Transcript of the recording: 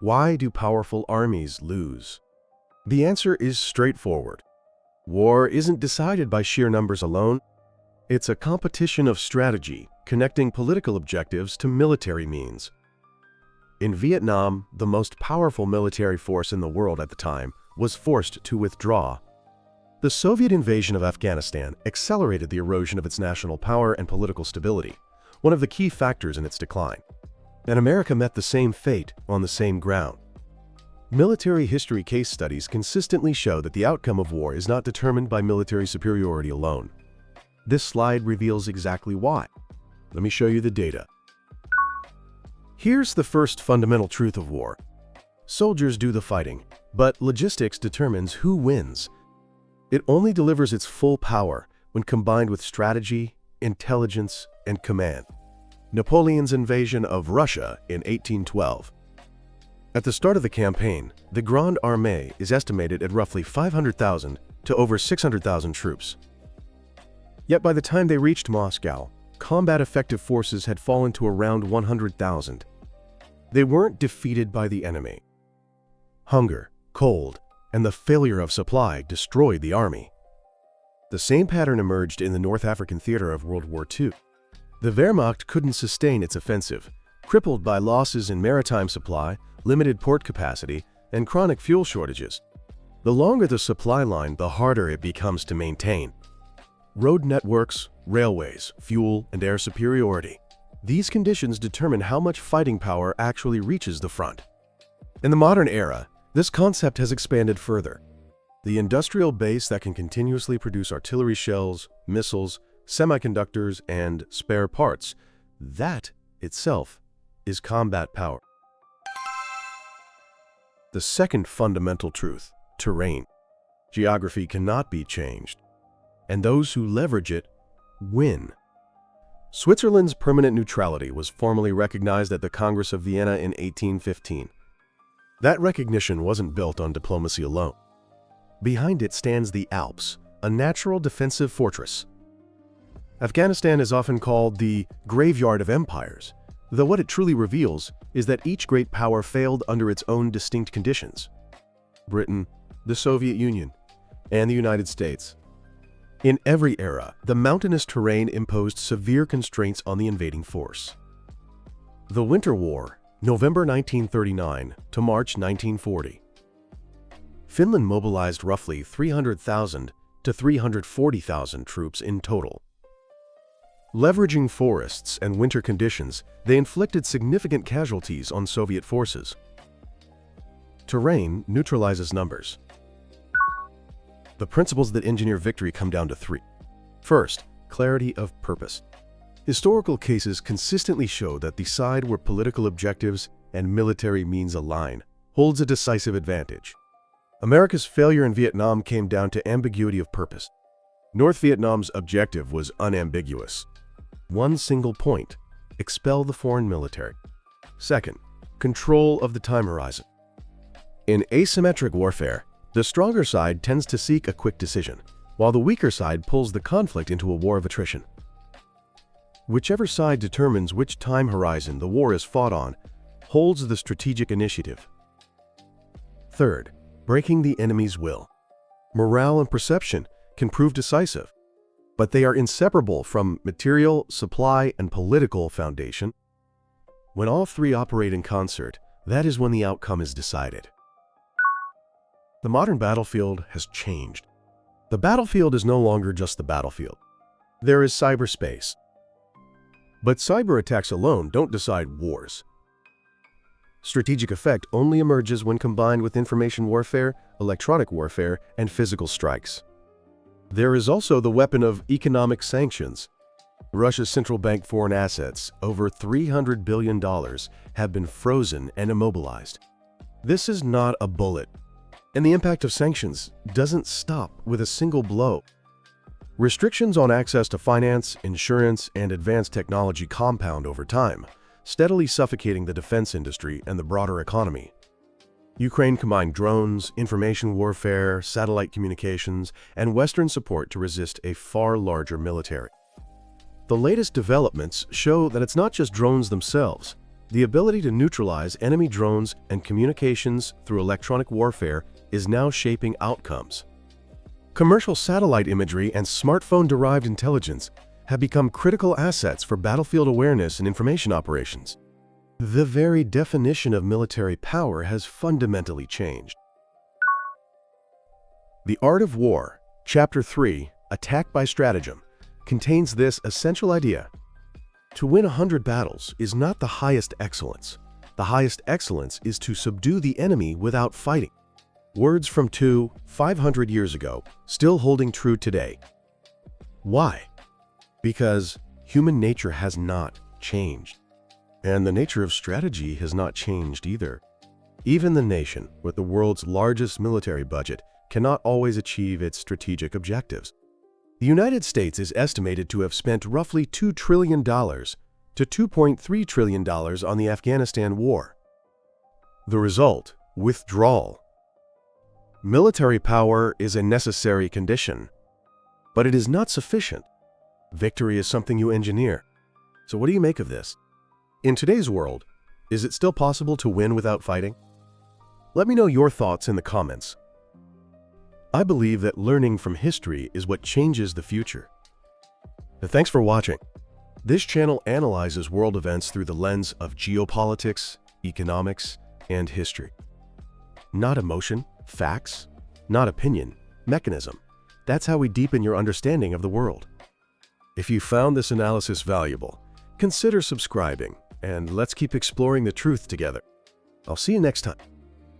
Why do powerful armies lose? The answer is straightforward. War isn't decided by sheer numbers alone. It's a competition of strategy, connecting political objectives to military means. In Vietnam, the most powerful military force in the world at the time was forced to withdraw. The Soviet invasion of Afghanistan accelerated the erosion of its national power and political stability, one of the key factors in its decline. And America met the same fate on the same ground. Military history case studies consistently show that the outcome of war is not determined by military superiority alone. This slide reveals exactly why. Let me show you the data. Here's the first fundamental truth of war. Soldiers do the fighting, but logistics determines who wins. It only delivers its full power when combined with strategy, intelligence, and command. Napoleon's invasion of Russia in 1812. At the start of the campaign, the Grande Armée is estimated at roughly 500,000 to over 600,000 troops. Yet by the time they reached Moscow, combat-effective forces had fallen to around 100,000. They weren't defeated by the enemy. Hunger, cold, and the failure of supply destroyed the army. The same pattern emerged in the North African theater of World War II. The Wehrmacht couldn't sustain its offensive, crippled by losses in maritime supply, limited port capacity, and chronic fuel shortages. The longer the supply line, the harder it becomes to maintain. Road networks, railways, fuel, and air superiority. These conditions determine how much fighting power actually reaches the front. In the modern era, this concept has expanded further. The industrial base that can continuously produce artillery shells, missiles, semiconductors, and spare parts, that itself is combat power. The second fundamental truth, terrain. Geography cannot be changed, and those who leverage it win. Switzerland's permanent neutrality was formally recognized at the Congress of Vienna in 1815. That recognition wasn't built on diplomacy alone. Behind it stands the Alps, a natural defensive fortress. Afghanistan is often called the graveyard of empires, though what it truly reveals is that each great power failed under its own distinct conditions. Britain, the Soviet Union, and the United States. In every era, the mountainous terrain imposed severe constraints on the invading force. The Winter War, November 1939 to March 1940. Finland mobilized roughly 300,000 to 340,000 troops in total. Leveraging forests and winter conditions, they inflicted significant casualties on Soviet forces. Terrain neutralizes numbers. The principles that engineer victory come down to three. First, clarity of purpose. Historical cases consistently show that the side where political objectives and military means align holds a decisive advantage. America's failure in Vietnam came down to ambiguity of purpose. North Vietnam's objective was unambiguous. One single point: expel the foreign military. Second, control of the time horizon. In asymmetric warfare, the stronger side tends to seek a quick decision, while the weaker side pulls the conflict into a war of attrition. Whichever side determines which time horizon the war is fought on holds the strategic initiative. Third, breaking the enemy's will. Morale and perception can prove decisive, but they are inseparable from material, supply, and political foundation. When all three operate in concert, that is when the outcome is decided. The modern battlefield has changed. The battlefield is no longer just the battlefield. There is cyberspace. But cyber attacks alone don't decide wars. Strategic effect only emerges when combined with information warfare, electronic warfare, and physical strikes. There is also the weapon of economic sanctions. Russia's central bank foreign assets, over $300 billion, have been frozen and immobilized. This is not a bullet, and the impact of sanctions doesn't stop with a single blow. Restrictions on access to finance, insurance, and advanced technology compound over time, steadily suffocating the defense industry and the broader economy. Ukraine combined drones, information warfare, satellite communications, and Western support to resist a far larger military. The latest developments show that it's not just drones themselves. The ability to neutralize enemy drones and communications through electronic warfare is now shaping outcomes. Commercial satellite imagery and smartphone-derived intelligence have become critical assets for battlefield awareness and information operations. The very definition of military power has fundamentally changed. The Art of War, Chapter 3, Attack by Stratagem, contains this essential idea. To win 100 battles is not the highest excellence. The highest excellence is to subdue the enemy without fighting. Words from 500 years ago, still holding true today. Why? Because human nature has not changed. And the nature of strategy has not changed either. Even the nation with the world's largest military budget cannot always achieve its strategic objectives. The United States is estimated to have spent roughly $2 trillion to $2.3 trillion on the Afghanistan war. The result: withdrawal. Military power is a necessary condition, but it is not sufficient. Victory is something you engineer. So what do you make of this? In today's world, is it still possible to win without fighting? Let me know your thoughts in the comments. I believe that learning from history is what changes the future. Thanks for watching. This channel analyzes world events through the lens of geopolitics, economics, and history. Not emotion, facts, not opinion, mechanism. That's how we deepen your understanding of the world. If you found this analysis valuable, consider subscribing, and let's keep exploring the truth together. I'll see you next time.